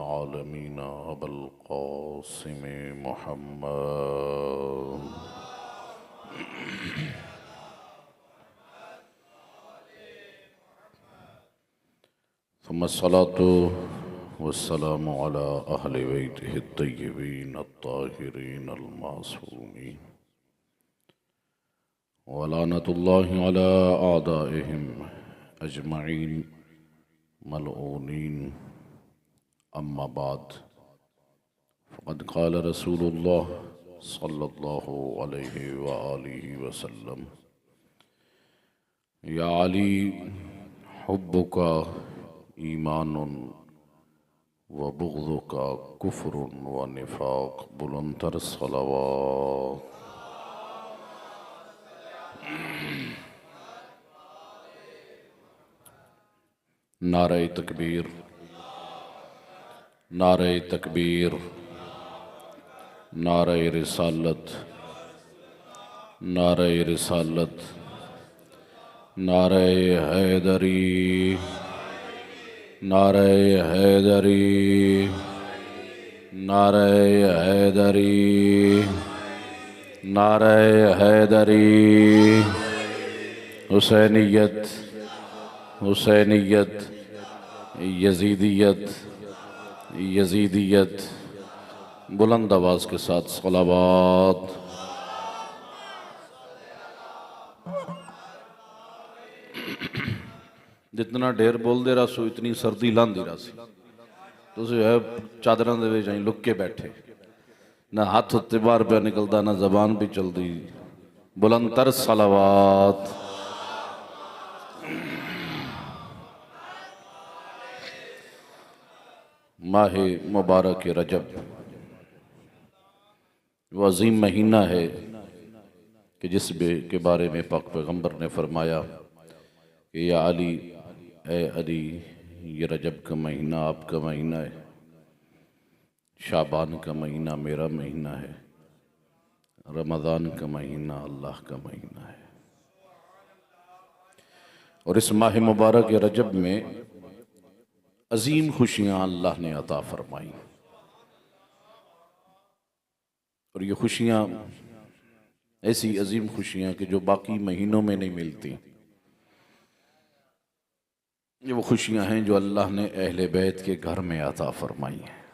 आलमीन अबुल क़ासिम मुहम्मद। सुम्मस्सलातु वस्सलामु अला अहलि बैतिहि अत्तय्यबीन अत्ताहिरीन अल-मासूमीन व लानतुल्लाहि अला आदाइहिम अजमईन मलऊनीन। अम्मा बाद फ़क़द क़ाल रसूलुल्लाह सल्लल्लाहु अलैहि व आलिहि वसल्लम या अली हुब्बुका ईमानुन व बुग़्ज़ुका कुफ़्रुन व निफ़ाक़। बुलंदतर सलावत। नारे तकबीर, नारे तकबीर, नारे रिसालत, नारे रिसालत, नारे हैदरी, नारे हैदरी, नारे हैदरी, नारे हैदरी। हुसैनियत, हुसैनियत, यजीदियत, यजीदियत। बुलंद आवाज़ के साथ सलावत। जितना ढेर बोल दे रहा सो इतनी सर्दी लांदी रहा सी। तुसी है चादरां दे विच लुक के बैठे, ना हाथ उत्ते बाहर पे निकलता, ना जबान भी चलती। बुलंदतर सलावत। माह मुबारक रजब वो अजीम महीना है कि जिस के बारे में पाक पैगंबर ने फरमाया कि या अली, ए अली, ये रजब का महीना आपका महीना है, शाबान का महीना मेरा महीना है, रमज़ान का महीना अल्लाह का महीना है। और इस माह मुबारक रजब में अजीम खुशियाँ अल्लाह ने अता फरमाई। और ये खुशियाँ ऐसी अजीम खुशियाँ कि जो बाकी महीनों में नहीं मिलती। ये वो खुशियाँ हैं जो अल्लाह ने अहले बैत के घर में अता फरमाई हैं।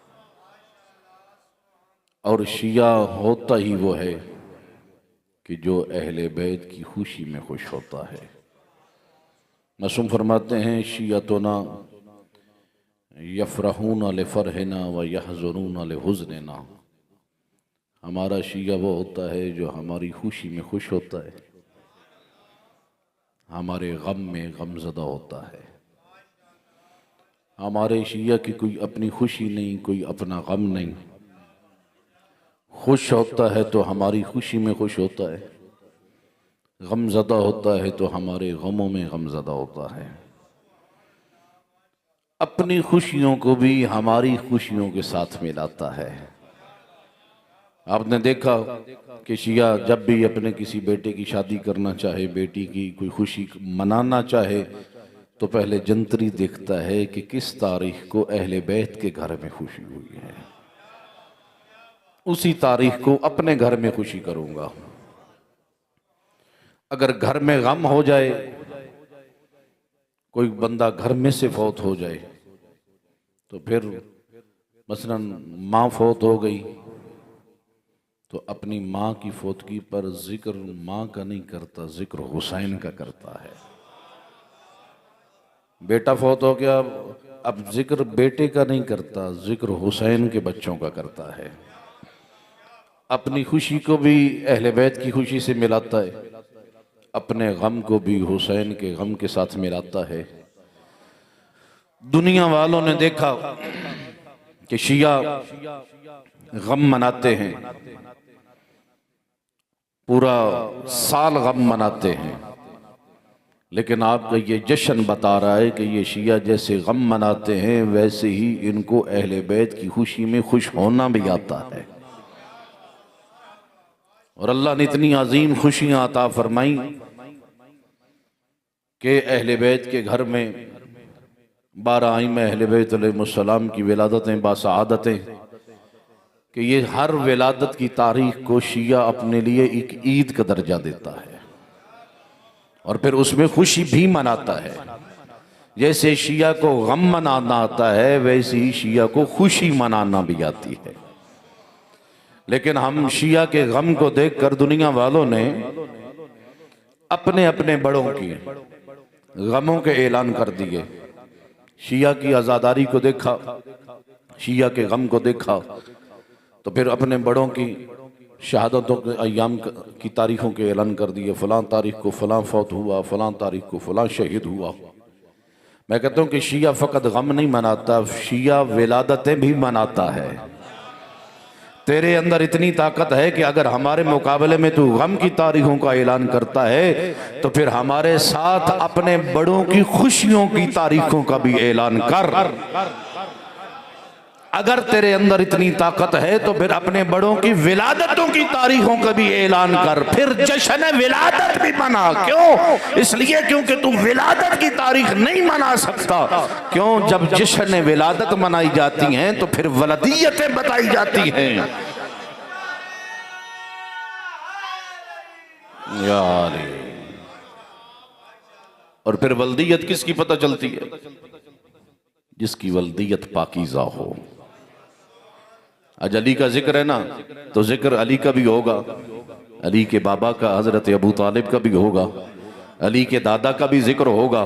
और शिया होता ही वो है कि जो अहले बैत की खुशी में खुश होता है। मासूम फरमाते हैं शियतुना यफ़रहून लिफ़रहिना व यहज़ुनून लिहुज़निना। हमारा शिया वो होता है जो हमारी खुशी में खुश होता है, हमारे गम में गमज़दा होता है। हमारे शिया की कोई अपनी खुशी नहीं, कोई अपना गम नहीं। खुश होता है तो हमारी खुशी में खुश होता है, गमज़दा होता है तो हमारे गमों में गमज़दा होता है। अपनी खुशियों को भी हमारी खुशियों के साथ मिलाता है। आपने देखा कि शिया जब भी अपने किसी बेटे की शादी करना चाहे, बेटी की कोई खुशी मनाना चाहे, तो पहले जंतरी देखता है कि किस तारीख को अहले बैत के घर में खुशी हुई है, उसी तारीख को अपने घर में खुशी करूंगा। अगर घर में गम हो जाए, कोई बंदा घर में से फौत हो जाए, तो फिर मसलन माँ फौत हो गई तो अपनी माँ की फौतगी पर जिक्र माँ का नहीं करता, जिक्र हुसैन का करता है। बेटा फौत हो गया, अब जिक्र बेटे का नहीं करता, जिक्र हुसैन के बच्चों का करता है। अपनी खुशी को भी अहले बैत की खुशी से मिलाता है, अपने गम को भी हुसैन के गम के साथ मिलाता है। दुनिया वालों ने देखा कि शिया गम मनाते हैं, पूरा साल गम मनाते हैं, लेकिन आपका ये जश्न बता रहा है कि ये शिया जैसे गम मनाते हैं वैसे ही इनको अहले बैत की खुशी में खुश होना भी आता है। और अल्लाह ने इतनी अजीम खुशियां अता फरमाई कि अहले बैत के घर में 12 आइम्मा अहले बैत अलैहिस्सलाम की विलादतें बासआदतें कि ये हर विलादत की तारीख को शिया अपने लिए एक ईद का दर्जा देता है और फिर उसमें खुशी भी मनाता है। जैसे शिया को गम मनाना आता है वैसे ही शिया को खुशी मनाना भी आती है। लेकिन हम शिया के गम को देखकर दुनिया वालों ने अपने अपने बड़ों की गमों के ऐलान कर दिए। शिया की आज़ादारी को देखा, शिया के गम को देखा, तो फिर अपने बड़ों की शहादतों के अय्याम की तारीखों के ऐलान कर दिए। फ़लाँ तारीख को फ़लाँ फौत हुआ, फ़लाँ तारीख को फ़लाँ शहीद हुआ। मैं कहता हूँ कि शिया फ़कत गम नहीं मनाता, शिया विलादतें भी मनाता है। तेरे अंदर इतनी ताकत है कि अगर हमारे मुकाबले में तू गम की तारीखों का ऐलान करता है तो फिर हमारे साथ अपने बड़ों की खुशियों की तारीखों का भी ऐलान कर। अगर तेरे अंदर इतनी ताकत है तो फिर अपने बड़ों की विलादतों की तारीखों का भी ऐलान कर। फिर जश्न विलादत भी मना। क्यों? इसलिए क्योंकि तू विलादत की तारीख नहीं मना सकता। क्यों? जब जश्न विलादत मनाई जाती हैं तो फिर वलदियतें बताई जाती हैं। यार, और फिर वल्दियत किसकी पता चलती है? जिसकी वल्दियत पाकीज़ा हो। आज अली का जिक्र है ना, तो जिक्र अली का भी होगा, अली के बाबा का हजरत अबू तालिब का भी होगा, अली के दादा का भी जिक्र होगा।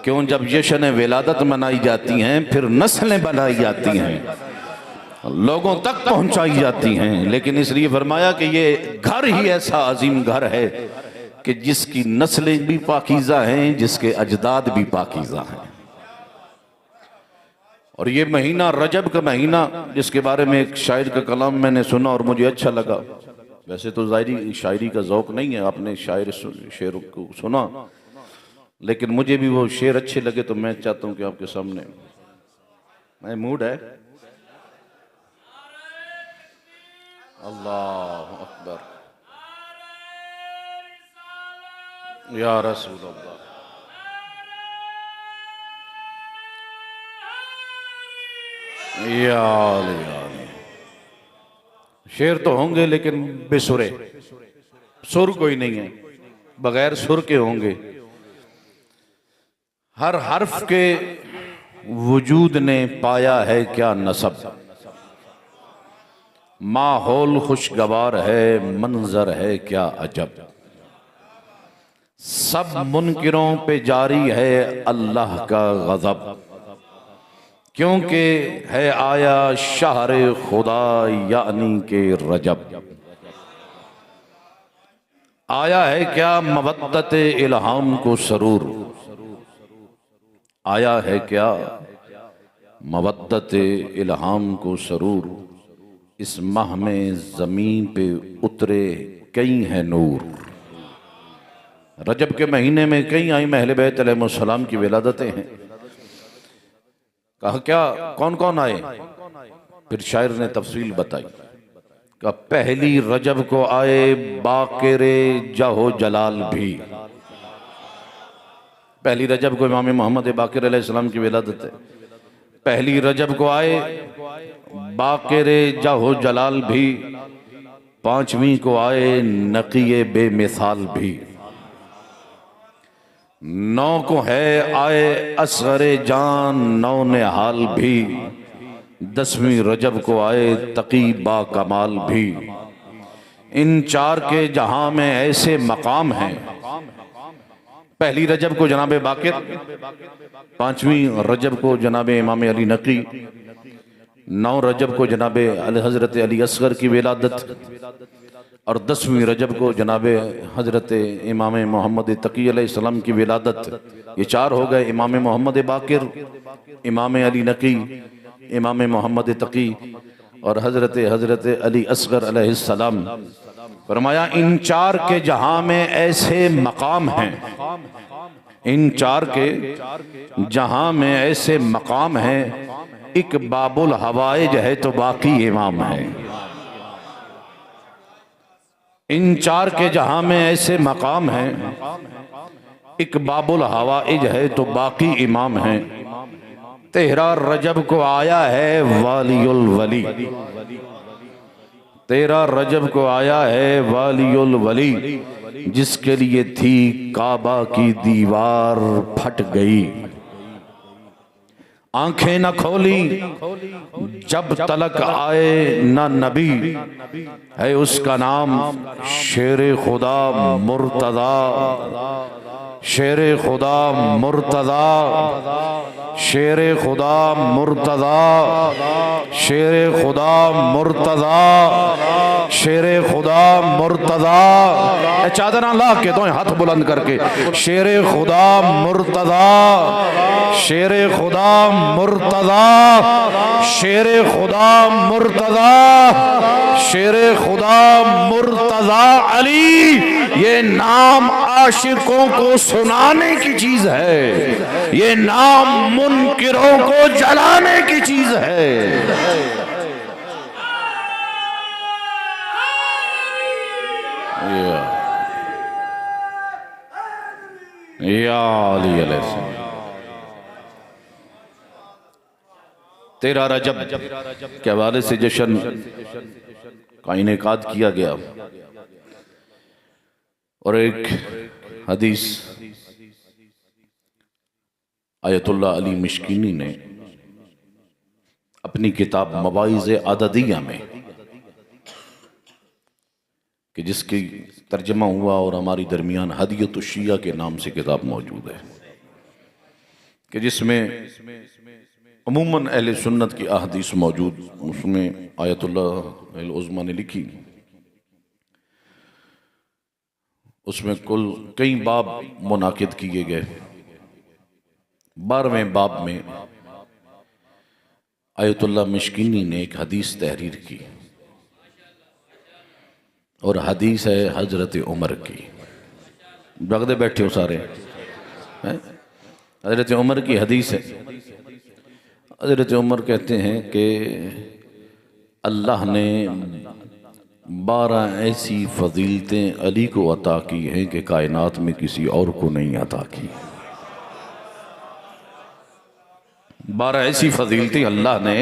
क्यों? जब जश्न विलादत मनाई जाती हैं फिर नस्लें बनाई जाती हैं, लोगों तक पहुंचाई जाती हैं। लेकिन इसलिए फरमाया कि ये घर ही ऐसा अजीम घर है कि जिसकी नस्लें भी पाकीज़ा हैं, जिसके अजदाद भी पाकीज़ा हैं। और ये महीना रजब का महीना, जिसके बारे में एक शायर का कलाम मैंने सुना और मुझे अच्छा लगा। वैसे तो ज़ाहिरी शायरी का ज़ौक़ नहीं है, आपने शेर को सुना, लेकिन मुझे भी वो शेर अच्छे लगे तो मैं चाहता हूँ कि आपके सामने, मैं मूड है। अल्लाह अकबर या रसूल अल्लाह। शेर तो होंगे लेकिन बेसुरे, सुर कोई नहीं है, बगैर सुर के होंगे। हर हर्फ के वजूद ने पाया है क्या नसब, माहौल खुशगवार है, मंजर है क्या अजब। सब मुनकिरों पे जारी है अल्लाह का गज़ब, क्योंकि है आया शहर खुदा यानी के रजब। आया है क्या मवद्दत इल्हाम को सरूर, आया है क्या मवद्दत इल्हाम को सरूर। इस माह में ज़मीन पे उतरे कई हैं नूर। रजब के महीने में कई आइम्मा अहले बैत अलैहिस्सलाम की विलादतें हैं। कहा क्या कौन कौन आए? फिर शायर ने तफसील बताई। कहा पहली रजब को आए बाक़िरे जहो जलाल भी। पहली रजब को इमाम मोहम्मद बाक़िर अलैहिस्सलाम की विलादत है। पहली रजब को आए बाक़िरे जहो जलाल भी, 5वीं को आए नक़ीए बेमिसाल भी, 9 को है आए असगरे जान नौ निहाल भी, 10वीं रजब को आए तकी बा कमाल भी। इन 4 के जहां में ऐसे मकाम हैं। पहली रजब को जनाबे बाक़िर, 5वीं रजब को जनाबे इमाम अली नकी, 9 रजब को जनाबे हज़रत अली असगर की विलादत, और 10वीं रजब को जनाबे हज़रत इमाम मोहम्मद तकी अलैहिस्सलाम की विलादत। ये 4 हो गए, इमाम मोहम्मद बाक़िर, इमाम अली नकी, इमाम मोहम्मद तकी और हज़रत अली असगर अलैहिस्सलाम। फरमाया इन 4 के जहां में ऐसे मकाम हैं, इन 4 के जहां में ऐसे मकाम हैं, एक बाबुल हवाइज है तो बाकी इमाम है। इन 4 के जहां में ऐसे मकाम हैं, एक बाबुल हवाइज है तो बाकी इमाम हैं। तेरा रजब को आया है वालियुल वली, तेरा रजब को आया है वालियुल वली, जिसके लिए थी काबा की दीवार फट गई। आंखें न खोली जब तलक आए न नबी, है उसका नाम शेर खुदा मुर्तदा, शेर खुदा मुर्तदा, शेर खुदा मुर्तदा, शेर खुदा मुर्तदा, शेर खुदा मुर्तदा। चादर ला के दो हाथ बुलंद करके, शेर खुदा मुर्तदा, शेर खुदा मुर्तदा, शेर खुदा मुर्तदा, शेर खुदा मुर्तदा अली। ये नाम आशिकों को सुनाने की चीज है, ये नाम मुनकिरों को जलाने की चीज है। या अली अलैहि तेरा रजब के हवाले से जश्न का इनेकाद किया गया और एक हदीस आयतुल्लाह अली मिश्किनी ने अपनी किताब मवाइज़ अददिया में, कि जिसकी तर्जमा हुआ और हमारी दरमियान हदियतुश शिया के नाम से किताब मौजूद है, कि जिसमें अमूमन अहले सुन्नत की अहदीस मौजूद, उसमें आयतुल्लाह अल उज़्मा ने लिखी, उसमें कुल कई बाब मुनाकिद किए गए। 12वें बाब में आयतुल्लाह मिश्किनी ने एक हदीस तहरीर की और हदीस है हजरत उमर की। जगदे बैठे हो सारे, हजरत उमर की हदीस है। हजरत उमर कहते हैं कि अल्लाह ने 12 ऐसी फजीलतें अली को अता की हैं कि कायनात में किसी और को नहीं अता की। 12 ऐसी फजीलतें अल्लाह ने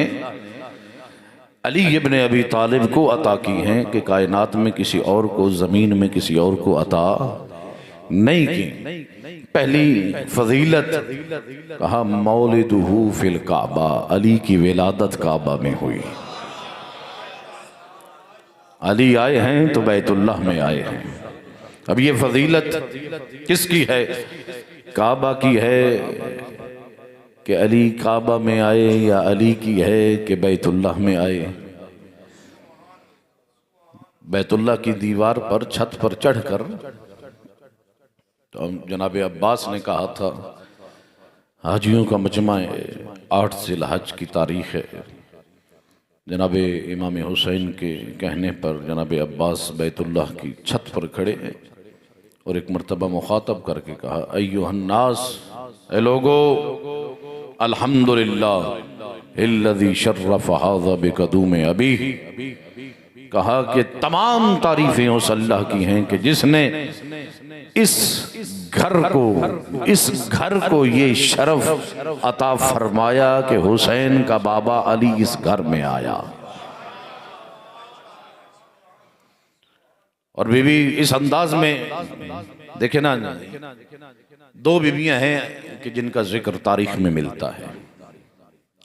अली इब्न अबी तालिब को अता की हैं कि कायनात में किसी और को, ज़मीन में किसी और को अता नहीं की। पहली फजीलत कहा मौलिदुहु फिल काबा, अली की विलादत काबा में हुई। अली आए हैं तो बैतुल्लाह में आए हैं। अब ये फजीलत किसकी है? काबा की है कि अली काबा में आए, या अली की है कि बैतुल्लाह में आए? बैतुल्लाह की दीवार पर छत पर चढ़कर तो जनाब अब्बास ने कहा था, हाजियों का मजमा 8 ज़िलहज की तारीख है। जनाब इमाम हुसैन के कहने पर जनाब अब्बास बैतुल्लाह की छत पर खड़े हैं और एक मरतबा मुखातब करके कहा, अय्युहन्नास, ए लोगो, अल्हम्दुलिल्लाह इल्लज़ी शर्रफ़ हाज़ा बिक़दूम अबी। कहा कि तमाम तारीफें उस अल्लाह की हैं कि जिसने इस घर को ये शरफ अता फरमाया कि हुसैन का बाबा अली इस घर में आया। और बीवी इस अंदाज में देखे ना, 2 बीवियां हैं कि जिनका जिक्र तारीख में मिलता है।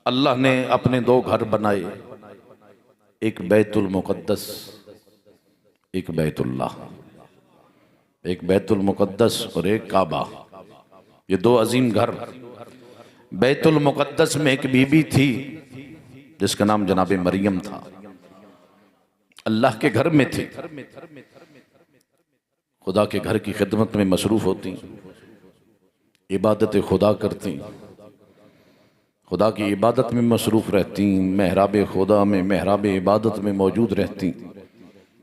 अल्लाह ने अपने 2 घर बनाए, एक बैतुल मुक़द्दस, एक बैतुल्लाह, एक बैतुल मुक़द्दस और एक काबा। ये 2 अजीम घर। बैतुल मुक़द्दस में एक बीबी थी जिसका नाम जनाब मरियम था, अल्लाह के घर में थी, खुदा के घर की खिदमत में मसरूफ़ होती, इबादत खुदा करती, खुदा की इबादत में मसरूफ़ रहती, महराब खुदा में, महराब इबादत में मौजूद रहती,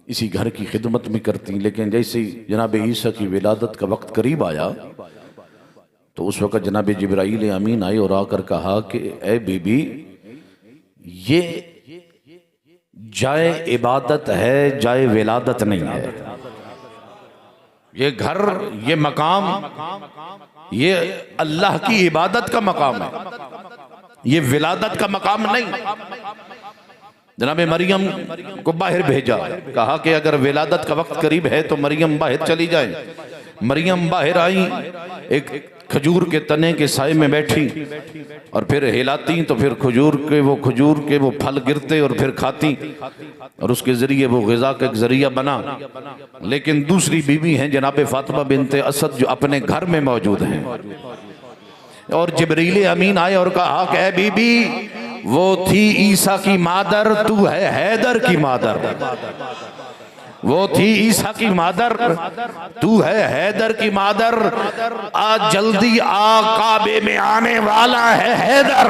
इसी घर की खिदमत में करती। लेकिन जैसे ही जनाब ईसा की विलादत का वक्त करीब आया तो उस वक़्त जनाब जिब्राईल अमीन आए और आकर कहा कि ए बीबी, ये जाए इबादत है, जाए विलादत नहीं है। ये घर, ये मकाम, ये अल्लाह की इबादत का मकाम है, ये विलादत का मकाम नहीं। जनाब मरियम को बाहर भेजा, कहा कि अगर विलादत का वक्त करीब है तो मरियम बाहर चली जाए। मरियम बाहर आई, एक खजूर के तने के साए में बैठी और फिर हिलाती तो फिर खजूर के वो फल गिरते और फिर खाती और उसके जरिए वो ग़िज़ा का एक जरिया बना। लेकिन दूसरी बीवी हैं जनाब फातिमा बिनते असद जो अपने घर में मौजूद हैं और जिब्रील अमीन आए और कहा कि ऐ बीबी, वो थी ईसा की मादर, तू है हैदर की मादर। वो थी ईसा की मादर, तू है हैदर की मादर। आज जल्दी आ, काबे में आने वाला है हैदर।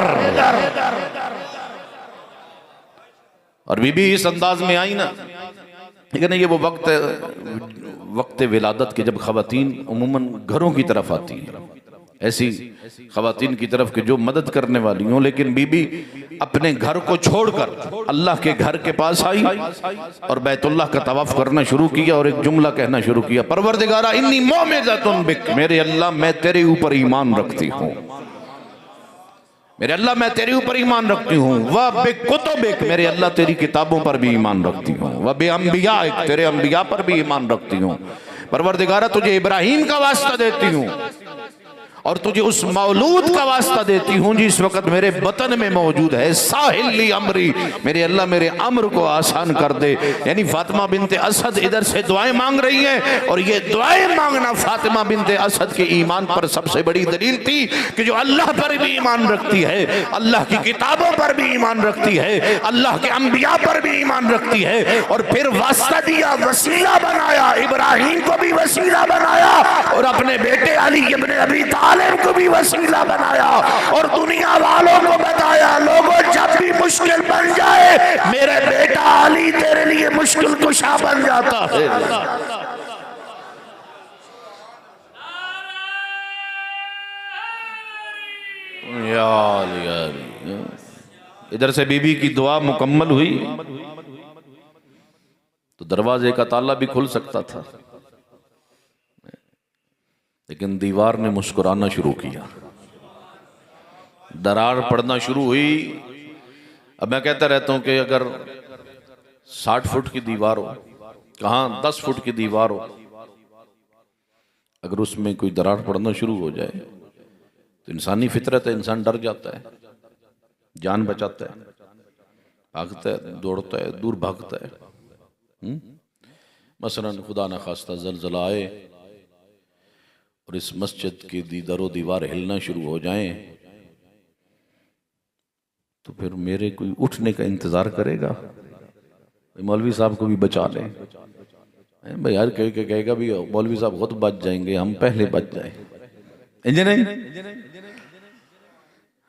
और बीबी इस अंदाज में आई ना, लेकिन ये वो वक्त विलादत के जब खवातीन उमूमन घरों की तरफ आती हैं, ऐसी खवातीन की तरफ के जो मदद करने वाली हों, लेकिन बीबी अपने घर को छोड़कर अल्लाह के घर के पास आई और बैतुल्लाह का तवाफ करना शुरू किया और एक जुमला कहना शुरू किया, परवरदिगारा इन्नी मोमेज़तुन बिक, मेरे अल्लाह मैं तेरे ऊपर ईमान रखती हूँ, मेरे अल्लाह मैं तेरे ऊपर ईमान रखती हूँ। वह बिकुतुबिक, मेरे अल्लाह तेरी किताबों पर भी ईमान रखती हूँ। वह बिअंबियाइक, तेरे अंबिया पर भी ईमान रखती हूँ। परवरदिगारा तुझे इब्राहीम का वास्ता देती हूँ और तुझे उस मौलूद का वास्ता देती हूँ जिस वक्त मेरे बतन में मौजूद है। साहिली अमरी, मेरे अल्लाह मेरे अम्र को आसान कर दे। यानी फातिमा बिनते असद इधर से दुआएं मांग रही हैं और ये दुआएं मांगना फातिमा बिनते असद के ईमान पर सबसे बड़ी दलील थी कि जो अल्लाह पर भी ईमान रखती है, अल्लाह की किताबों पर भी ईमान रखती है, अल्लाह के अंबिया पर भी ईमान रखती है। और फिर वास्ता दिया, वसीला बनाया, इब्राहीम को भी वसीला बनाया और अपने बेटे अली इब्न अबी तालिब को भी वसीला बनाया और दुनिया वालों को बताया, लोगों जब भी मुश्किल बन जाए मेरे बेटा अली तेरे लिए मुश्किल कुशा बन जाता है। इधर से बीबी की दुआ मुकम्मल हुई तो दरवाजे का ताला भी खुल सकता था, लेकिन दीवार ने मुस्कुराना शुरू किया, दरार पड़ना शुरू हुई। अब मैं कहता रहता हूं कि अगर 60 फुट की दीवार हो, कहाँ 10 फुट की दीवार हो, अगर उसमें कोई दरार पड़ना शुरू हो जाए तो इंसानी फितरत है, इंसान डर जाता है, जान बचाता है, भागता है, दौड़ता है, दूर भागता है। मसलन खुदा न खास्ता ज़लज़ला आए और इस मस्जिद की दीदारो दीवार हिलना शुरू हो जाएं तो फिर मेरे कोई उठने का इंतजार करेगा? मौलवी साहब को भी बचा लें भाई, यार कहेगा भी मौलवी साहब खुद बच जाएंगे, हम पहले बच जाए।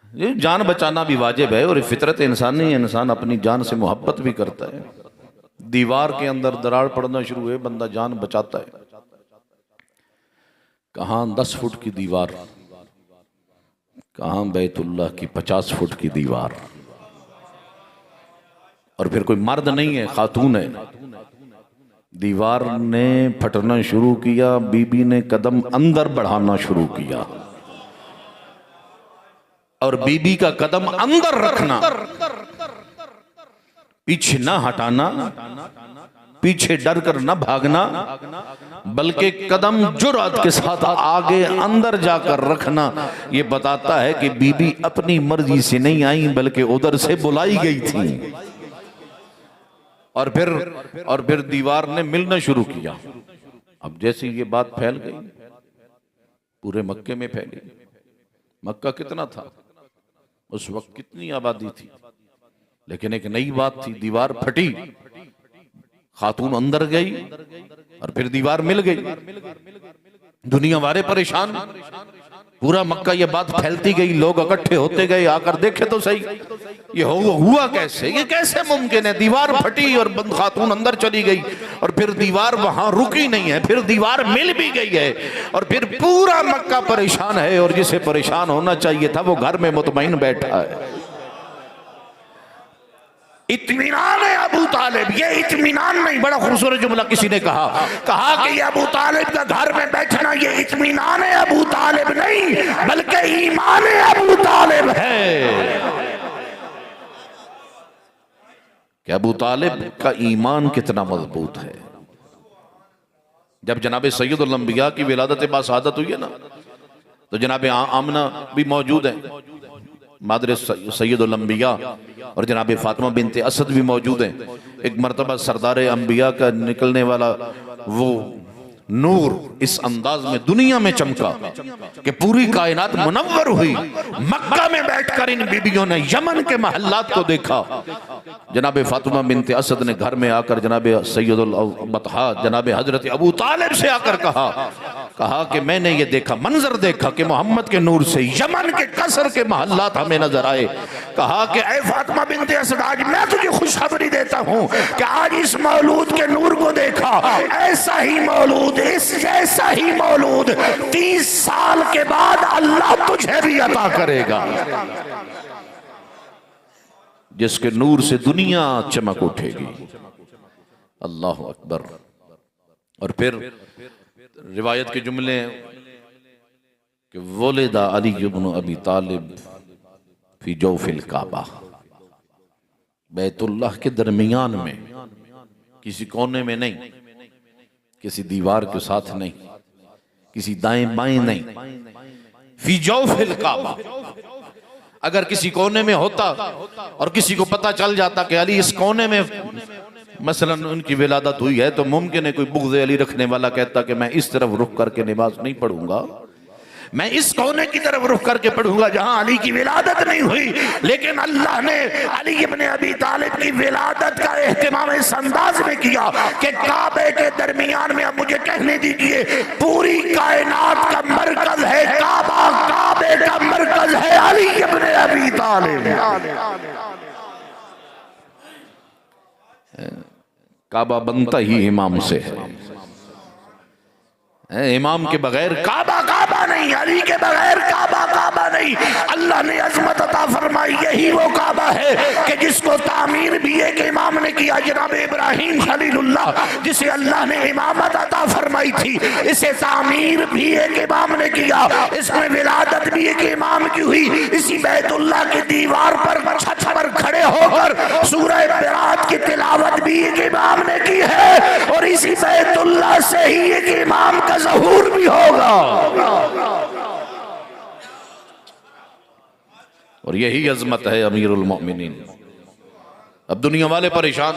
ये जान बचाना भी वाजिब है और फितरत इंसानी, इंसान अपनी जान से मोहब्बत भी करता है। दीवार के अंदर दरार पड़ना शुरू हुए, बंदा जान बचाता है। कहाँ 10 फुट की दीवार, कहाँ बैतुल्लाह की 50 फुट की दीवार, और फिर कोई मर्द नहीं है, खातून है। दीवार ने फटना शुरू किया, बीबी ने कदम अंदर बढ़ाना शुरू किया और बीबी का कदम अंदर रखना, पीछे ना हटाना, पीछे डर कर न भागना, बल्कि कदम जुर्अत के साथ आगे अंदर जाकर रखना। ये बताता है कि बीबी अपनी मर्जी से नहीं आई बल्कि उधर से बुलाई गई थी। और फिर दीवार ने मिलना शुरू किया। अब जैसे ये बात फैल गई, पूरे मक्के में फैली। मक्का कितना था उस वक्त, कितनी आबादी थी, लेकिन एक नई बात थी, दीवार फटी, खातून अंदर गई और फिर दीवार मिल गई। दुनिया वाले परेशान, पूरा मक्का ये बात फैलती गई, लोग इकट्ठे होते गए, आकर देखे तो सही ये हुआ कैसे, ये कैसे मुमकिन है? दीवार फटी और बंद खातून अंदर चली गई और फिर दीवार वहां रुकी नहीं है, फिर दीवार मिल भी गई है और फिर पूरा मक्का परेशान है और जिसे परेशान होना चाहिए था वो घर में मुतमईन बैठा है। इत्मीनान है अबू तालिब, ये इत्मीनान नहीं, बड़ा खूबसूरत जुमला किसी ने कहा कि ये अबू तालिब का घर में बैठना ये इत्मीनान है अबू तालिब नहीं बल्कि ईमान है अबू तालिब है। कि अबू तालिब का ईमान कितना मजबूत है। जब जनाब सैयदुल अंबिया की विलादत बासादत हुई है ना, तो जनाब आमना भी मौजूद है, मादर सैयदुल अंबिया, और जनाब फातिमा बिनते असद भी मौजूद हैं। एक मरतबा सरदार अंबिया का निकलने वाला वो नूर इस अंदाज में दुनिया में चमका कि पूरी कायनात मुनव्वर हुई। मक्का में बैठकर इन बीबियों ने यमन के महल्लात को देखा। जनाब फातिमा बिनते असद ने घर में आकर जनाब सैयदुल बतहा जनाब हजरत अबू तालिब से आकर कहा कि मैंने ये देखा, मंजर देखा कि मोहम्मद के नूर से यमन के कसर के महल्लात हमें नजर आए। कहा कि ऐ फातिमा बिनते असद, आज मैं तुझे खुशखबरी देता हूं कि आज इस मौलूद के नूर को देखा, ऐसा ही मौलूद, इस जैसा ही मौलूद 30 साल के बाद अल्लाह तुझे भी अता करेगा, जिसके नूर से दुनिया चमक उठेगी। अल्लाह अकबर। और फिर रिवायत के जुमले कि वोलेदा अली इब्न अबी तालिब फी जौफिल काबा, बैतुल्लाह के दरमियान में, किसी कोने में नहीं, किसी दीवार के साथ नहीं, किसी दाएं बाएं नहीं, फी जौफिल काबा। अगर किसी कोने में होता और किसी को पता चल जाता कि अली इस कोने में मसलन उनकी विलादत हुई है, तो मुमकिन है कोई बुग़्ज़ अली रखने वाला कहता कि मैं इस तरफ रुख करके नमाज नहीं पढ़ूंगा, मैं इस कोने की तरफ रुख करके पढ़ूंगा जहां अली की विलादत नहीं हुई। लेकिन अल्लाह ने अली इब्न अबी तालिब की विलादत का एहतमाम इस अंदाज में किया कि काबे के दरमियान में, अब मुझे कहने दीजिए, पूरी कायनात का मरकज है काबा, काबे का मरकज है अली इब्न अबी तालिब। काबा बनता ही इमाम से है, इमाम के बगैर काबा काबा नहीं, अली के बगैर काबा काबा नहीं। अल्लाह ने अजमत अता फरमाई, यही वो काबा है कि जिसको तामीर भी एक इमाम ने किया, जनाब इब्राहिम खलीलुल्लाह, जिसे अल्लाह ने इमामत अता फरमाई थी, इसे तामीर भी एक इमाम ने किया, इसमें विलादत भी एक इमाम की हुई। इसी बैतुल्लाह की दीवार पर, छत पर खड़े होकर सूरह बरात की तिलावत भी एक इमाम ने की है, और इसी बैतुल्लाह से ही एक इमाम का ज़हूर भी होगा। और यही अजमत है अमीरुल मोमिनीन। अब दुनिया वाले परेशान,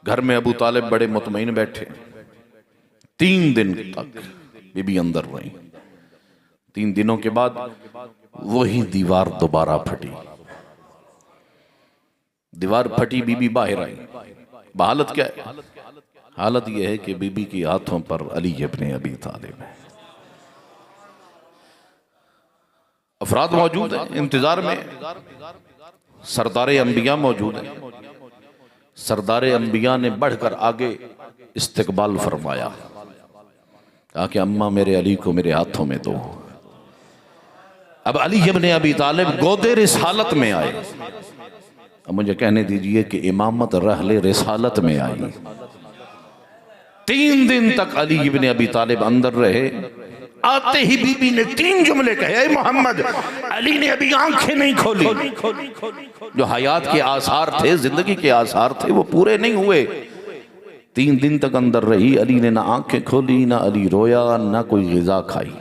घर में अबू तालिब बड़े मुतमईन बैठे। 3 दिन तक बीबी अंदर रही। 3 दिनों के बाद वही दीवार दोबारा फटी। दीवार फटी, बीबी बाहर आई। हालत क्या है? हालत यह है कि बीबी के हाथों पर अली इब्न अबी तालिब है। अफराद मौजूद हैं इंतजार में, सरदार अंबिया मौजूद है। सरदार अंबिया ने बढ़कर आगे इस्तकबाल फरमाया, कहा कि अम्मा मेरे अली को मेरे हाथों में दो। अब अली इब्न अबी तालिब गोदे रिसालत में आए। अब मुझे कहने दीजिए कि इमामत रहले रिसालत में आई। 3 दिन तक अली इब्न अबी तालिब अंदर रहे। आते ही बीबी ने 3 जुमले कहे, मोहम्मद। अली ने अभी आंखें नहीं खोली। जो हयात के आसार थे, जिंदगी के आसार थे, वो पूरे नहीं हुए। 3 दिन तक अंदर रही। अली ने ना आंखें खोली, ना अली रोया, ना कोई ग़िज़ा खाई।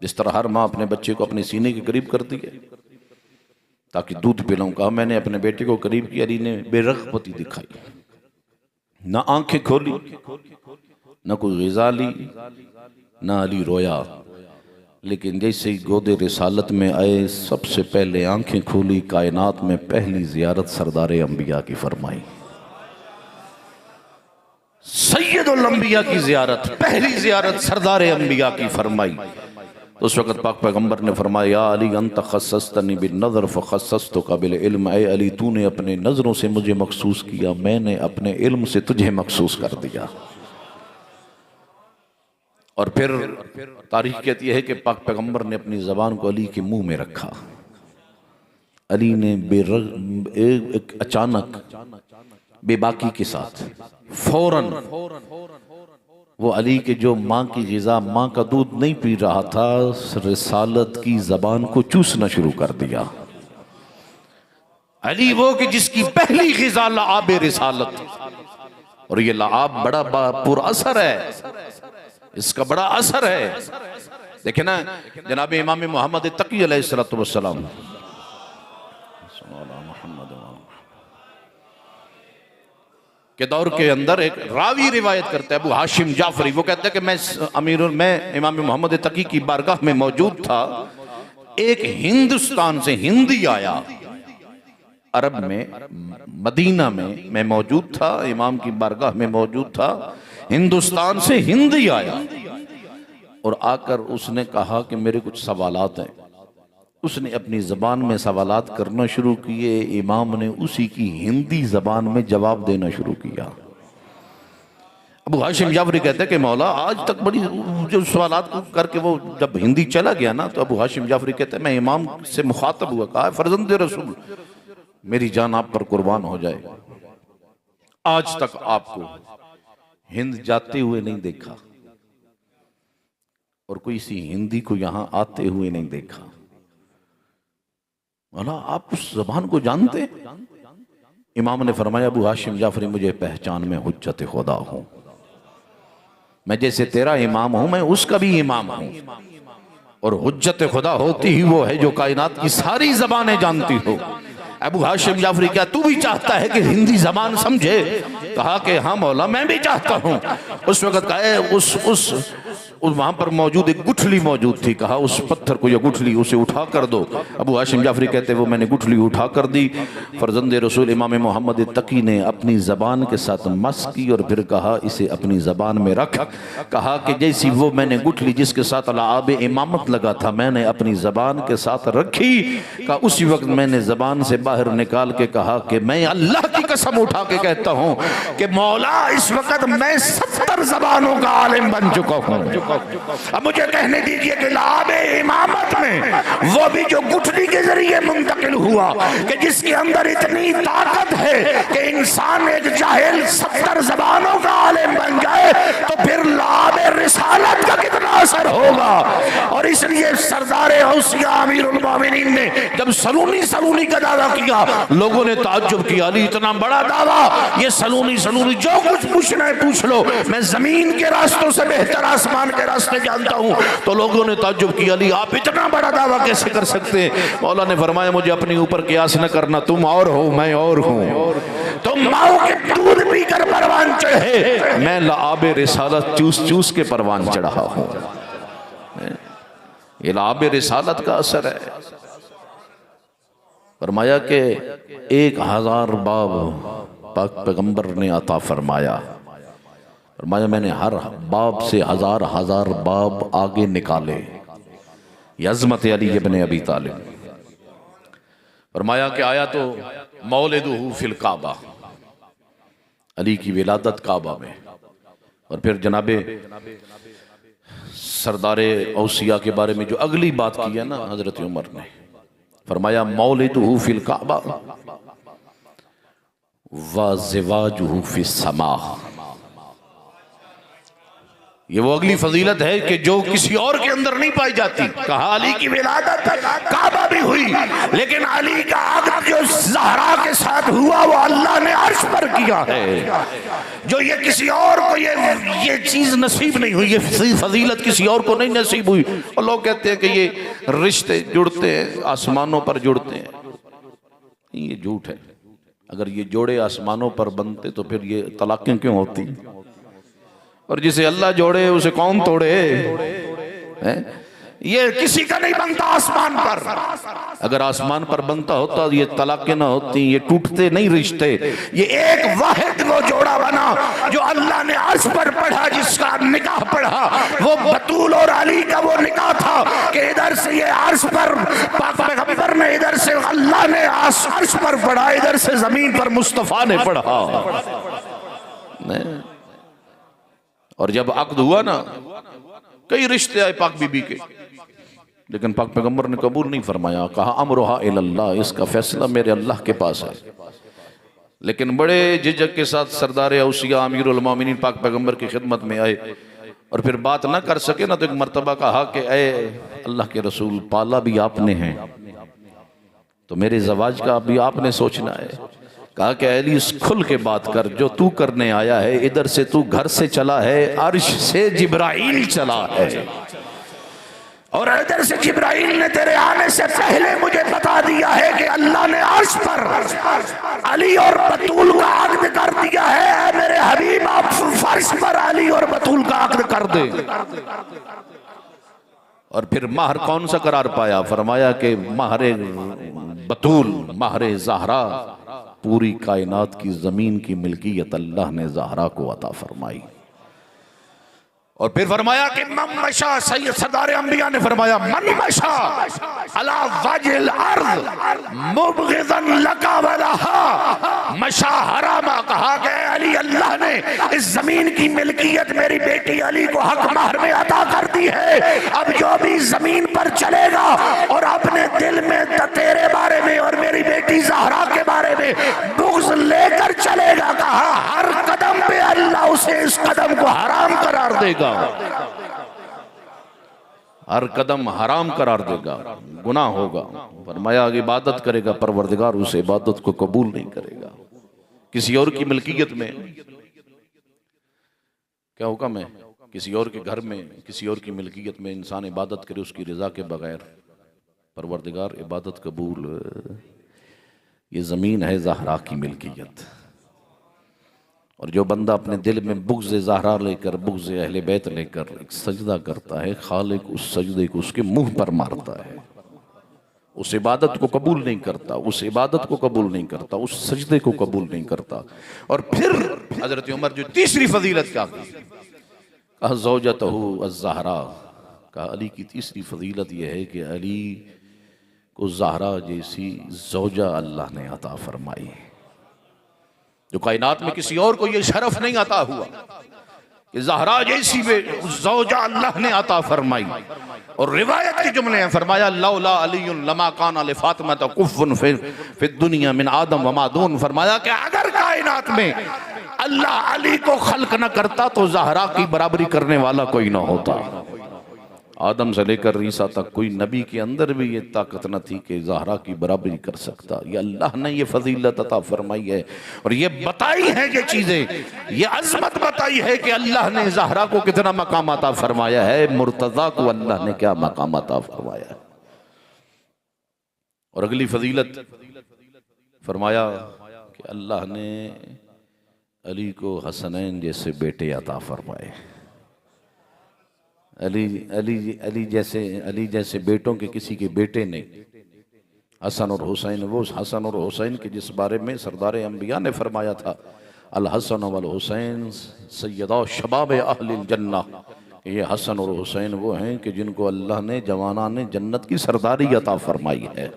जिस तरह हर माँ अपने बच्चे को अपने सीने के करीब करती है ताकि दूध पिलाऊं, कहा मैंने अपने बेटे को करीब किया। अली ने बेरग़बती दिखाई, ना आंखें खोली, ना कोई ग़िज़ा ली, ना अली रोया। लेकिन जैसे ही गोदे रिसालत में आए, सबसे पहले आंखें खोली। कायनात में पहली ज़ियारत सरदार अंबिया की फरमाई। सैयदुल अंबिया की ज़ियारत, पहली ज़ियारत सरदार अंबिया की फरमाई। उस वक़्त पाक पैगम्बर ने फरमाया, या अली अंत खस्सस्तनी बिन्नज़र फ़खस्सस्तुका बिल इल्म। ऐ अली, तूने अपने नज़रों से मुझे मखसूस किया, मैंने अपने इल्म से तुझे मखसूस कर दिया। और फिर तारीख कहती है कि पाक पैगम्बर ने अपनी ज़बान को अली के मुंह में रखा। अली ने अचानक बेबाकी के साथ फौरन वो अली के जो माँ की ग़िज़ा, माँ का दूध नहीं पी रहा था, रिसालत की ज़बान को चूसना शुरू कर दिया। अली वो कि जिसकी पहली ग़िज़ा लआब रिसालत, और ये लआब बड़ा पुरअसर है, इसका बड़ा असर है। देखे ना जनाब इमाम मोहम्मद तकी अलैहिस्सलातु वस्सलाम के दौर के अंदर एक रावी रिवायत करता है, अबू हाशिम जाफरी, वो कहता है कि मैं इमाम मोहम्मद तकी की बारगाह में मौजूद था। एक हिंदुस्तान से हिंदी आया, अरब में मदीना में मैं मौजूद था, इमाम की बारगाह में मौजूद था। हिंदुस्तान से हिंदी आया और आकर उसने कहा कि मेरे कुछ सवालात हैं। उसने अपनी ज़बान में सवालात करना शुरू किए, इमाम ने उसी की हिंदी ज़बान में जवाब देना शुरू किया। अबू हाशिम जाफरी कहते हैं कि मौला आज तक बड़ी जो सवालात करके वो जब हिंदी चला गया ना, तो अबू हाशिम जाफरी कहते हैं मैं इमाम से मुखातब हुआ, कहा फर्जंद रसूल मेरी जान आप पर कुर्बान हो जाए, आज तक आपको हिंद जाते हुए नहीं देखा और कोई सी हिंदी को यहां आते हुए नहीं देखा। मौला आप उस जबान को जानते? इमाम ने फरमाया अबू हाशिम जाफरी मुझे पहचान में हुज्जत खुदा हूं, मैं जैसे तेरा इमाम हूं मैं उसका भी इमाम हूं, और हुज्जत खुदा होती ही वो है जो कायनात की सारी जबानें जानती हो। अबू हाशिम जाफरी क्या तू भी चाहता है कि हिंदी जबान समझे? कहा कि हाँ मौला मैं भी चाहता हूँ। उस वक्त कहा उस वहां पर मौजूद एक गुठली मौजूद थी, कहा उस पत्थर को या गुठली उसे उठा कर दो। अबू हाशिम जाफरी कहते वो मैंने गुठली उठा कर दी। फर्जंद रसूल इमाम मोहम्मद तकी ने अपनी जबान के साथ मस की और फिर कहा इसे अपनी जबान में रख। कहा कि जैसी वो मैंने गुठली जिसके साथ लआब इमामत लगा था मैंने अपनी जबान के साथ रखी, का उसी वक्त मैंने जबान से बाहर निकाल के कहा कि मैं अल्लाह की कसम उठा के कहता हूँ कि मौला इस वक्त मैं 70 जबानों का आलिम बन चुका हूँ। अब मुझे कहने दीजिए कि लआब इमामत में वो भी जो गुठली के जरिए मुंतकिल हुआ कि जिसके अंदर इतनी ताकत है कि इंसान एक जाहिल 70 जबानों का आलिम बन जाए, तो फिर लआब रिसालत का कितना असर होगा। और इसलिए सरदार औसिया अमीरुल मोमिनीन ने जब सलूनी का दावा किया, लोगों ने ताज्जुब किया, अली इतना बड़ा दावा, ये सलूनी जो कुछ पूछना है पूछ लो, मैं जमीन के रास्तों से बेहतर आसमान के रास्ते जानता हूं। तो लोगों ने ताज्जुब किया, अली आप इतना बड़ा दावा कैसे कर सकते हैं? मौला ने फरमाया मुझे अपने ऊपर कियास न करना, तुम और हो मैं और हूं। तुम माओ के दूध पीकर परवान चढ़े, मैं लआब रिसालत चूस के परवान चढ़ा हूं। ये लआब रिसालत का असर है। फरमाया कि 1000 बाब पाक पैगंबर ने अता फरमाया। फरमाया मैंने हर बाब से हजार बाब आगे निकाले। यज़मत अली इब्न अबी तालिब। फरमाया कि आया तो मौलिदुहु फिल काबा, अली की विलादत काबा में। और फिर जनाबे सरदारे औसिया के बारे में जो अगली बात की है ना हजरत उमर ने, फरमाया मौलिदुहु फिल काबा व ज़िवाजुहु फिस समा। ये वो अगली फजीलत है कि जो किसी और के अंदर नहीं पाई जाती। कहा अली की विलादत काबा भी हुई, लेकिन अली का अक़द जो ज़हरा के साथ हुआ वो अल्लाह ने अर्श पर किया है, जो ये किसी और को ये चीज नसीब नहीं हुई, ये फजीलत किसी और को नहीं नसीब हुई। और लोग कहते हैं कि ये रिश्ते जुड़ते हैं आसमानों पर जुड़ते हैं, ये झूठ है। अगर ये जोड़े आसमानों पर बनते तो फिर ये तलाक़ें क्यों होती? और जिसे अल्लाह जोड़े उसे कौन तोड़े? ये किसी का नहीं बनता आसमान पर। अगर आसमान पर बनता होता ये तलाक़ें ना होती, ये टूटते नहीं रिश्ते। ये एक वाहिद वो जोड़ा बना जो अल्लाह ने अर्श पर पढ़ा, जिसका निकाह पढ़ा वो बतूल और अली का वो निकाह था कि इधर से ये अर्श पर पाक पैगंबर ने, इधर से अल्लाह ने अर्श पर पढ़ा, इधर से जमीन पर मुस्तफा ने पढ़ा। और जब अक़द हुआ ना, कई रिश्ते आए पाक बीबी के, लेकिन पाक पैगंबर ने कबूल नहीं फरमाया। कहा अमरुहा इलल्लाह, इसका फैसला मेरे अल्लाह के पास है। लेकिन बड़े झिझक के साथ सरदार औसिया अमीरुल मोमिनीन पाक पैगंबर की खिदमत में आए और फिर बात ना कर सके ना, तो एक मर्तबा कहा कि ए अल्लाह के रसूल, पाला भी आपने हैं तो मेरे ज़वाज का अभी आपने सोचना है। कहा कि अली खुल के बात कर, जो तू करने आया है, इधर से तू घर से चला है, अर्श से जिब्राइल चला है, और इधर से जिब्राइल ने तेरे आने से पहले मुझे बता दिया है कि अल्लाह ने अर्श पर अली और बतूल का अक्द कर दिया है। मेरे हबीब आप फर्श पर अली और बतूल का अक्द कर दे। और फिर महर कौन सा करार पाया? फरमाया कि महरे बतूल, महरे ज़हरा, पूरी कायनात की जमीन की मिल्कियत अल्लाह ने ज़हरा को अता फरमाई। और फिर फरमाया कि मशा, सैयद सरदार अंबिया ने फरमाया मन मशा अला वजिल अर्द मुबग़िज़न लका वलहा मशा हरामा। कहा गया अली, अल्लाह ने इस जमीन की मिल्कियत मेरी बेटी अली को हक महर में अता कर दी है। अब जो भी जमीन पर चलेगा और अपने दिल में तेरे बारे में और मेरी बेटी ज़हरा के बारे में बुग़्ज़ लेकर चलेगा, कहा हर कदम पे अल्लाह उसे इस कदम को हराम करार देगा, हर कदम हराम करार देगा, गुनाह होगा। फरमाया इबादत करेगा, परवरदिगार उस इबादत को कबूल नहीं करेगा। किसी और की मिल्कियत में क्या हुक्म है? किसी और के घर में, किसी और की मिल्कियत में इंसान इबादत करे उसकी रजा के बगैर, परवरदिगार इबादत कबूल। ये जमीन है ज़हरा की मिल्कियत, और जो बंदा अपने दिल में बुग़्ज़ ज़हरा लेकर, बुग़्ज़ अहले बैत लेकर एक सजदा करता है, खालिक उस सजदे को उसके मुंह पर मारता है, उस इबादत को कबूल नहीं करता, उस इबादत को कबूल नहीं करता, उस सजदे को कबूल नहीं करता। और फिर हज़रत उमर जो तीसरी फजीलत क्या की, कहा ज़ौजतहु अज़्ज़हरा, कहा अली की तीसरी फजीलत यह है कि अली को ज़हरा जैसी ज़ौजा अल्लाह ने अता फरमाई, जो कायनात में किसी और को ये शरफ नहीं अता हुआ कि ज़हरा जैसी ज़ौजा अल्लाह ने अता फरमाई। और रिवायत के जुमले हैं, फरमाया लौला अलीयुन लमा काना लिफातिमा कुफ़्फ़ुन फिद दुनिया मिन आदम व मादून। फरमाया कि अगर कायनात में अल्लाह अली को खल्क न करता तो ज़हरा की बराबरी करने वाला कोई ना होता। आदम से लेकर ईसा तक कोई नबी के अंदर भी ये ताकत न थी कि ज़हरा की बराबरी कर सकता। ये अल्लाह ने ये फजीलत अता फरमाई है, और ये बताई है, ये चीज़ें, ये अज़मत बताई है कि अल्लाह ने ज़हरा को कितना मकाम अता फरमाया है, मुर्तज़ा को अल्लाह ने क्या मकाम अता फरमाया है। और अगली फजीलत फरमाया कि अल्लाह ने अली को हसनैन जैसे बेटे अता फरमाए। अली जैसे बेटों के किसी के बेटे नहीं। हसन और हुसैन, वो हसन और हुसैन के जिस बारे में सरदार अंबिया ने फरमाया था, अल हसन वल हुसैन सैयदा शबाब अहलिल जन्नह, ये हसन और हुसैन वो हैं कि जिनको अल्लाह ने जवाना ने जन्नत की सरदारी अता फरमाई है।